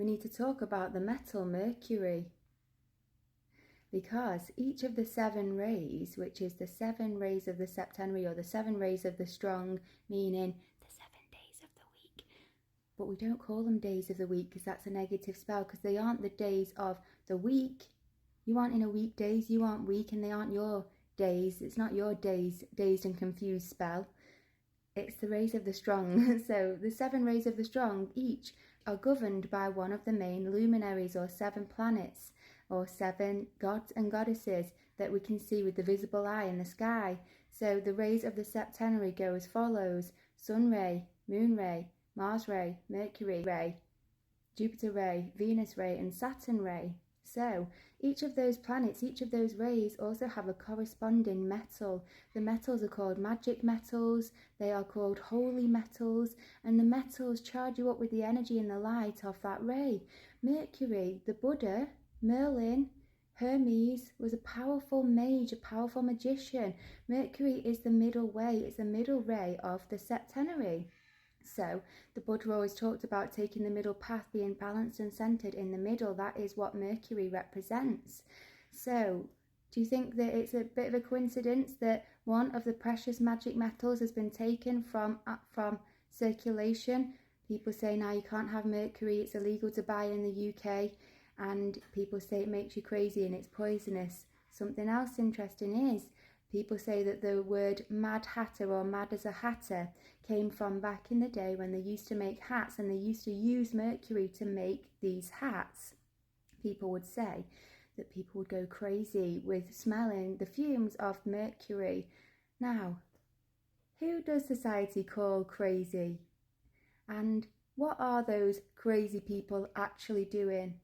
We need to talk about the metal mercury, because each of the 7 rays, which is the 7 rays of the septenary, or the 7 rays of the strong, meaning the 7 days of the week. But we don't call them days of the week because that's a negative spell, because they aren't the days of the week. You aren't in a weekdays, you aren't weak, and they aren't your days. It's not your days, dazed and confused spell. It's the rays of the strong. So the 7 rays of the strong each are governed by one of the main luminaries, or 7 planets, or 7 gods and goddesses that we can see with the visible eye in the sky. So the rays of the septenary go as follows: Sun ray, Moon ray, Mars ray, Mercury ray, Jupiter ray, Venus ray, and Saturn ray. So each of those planets, each of those rays also have a corresponding metal. The metals are called magic metals, they are called holy metals, and the metals charge you up with the energy and the light of that ray. Mercury, the Buddha, Merlin, Hermes was a powerful mage, a powerful magician. Mercury is the middle way, it's the middle ray of the septenary. So the Buddha always talked about taking the middle path, being balanced and centered in the middle. That is what Mercury represents. So do you think that it's a bit of a coincidence that one of the precious magic metals has been taken from circulation? People say now you can't have mercury, it's illegal to buy in the UK, and people say it makes you crazy and it's poisonous. Something else interesting is people say that the word Mad Hatter, or mad as a hatter, came from back in the day when they used to make hats, and they used to use mercury to make these hats. People would say that people would go crazy with smelling the fumes of mercury. Now, who does society call crazy? And what are those crazy people actually doing?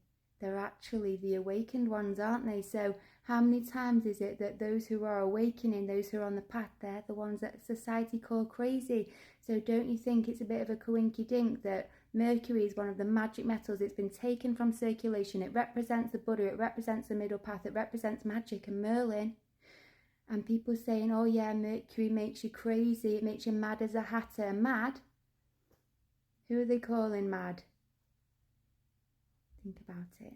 They're actually the awakened ones, aren't they? So how many times is it that those who are awakening, those who are on the path, they're the ones that society call crazy? So don't you think it's a bit of a coinky-dink that mercury is one of the magic metals? It's been taken from circulation. It represents the Buddha, it represents the middle path, it represents magic and Merlin. And people saying, oh yeah, mercury makes you crazy, it makes you mad as a hatter. Mad? Who are they calling mad? Think about it.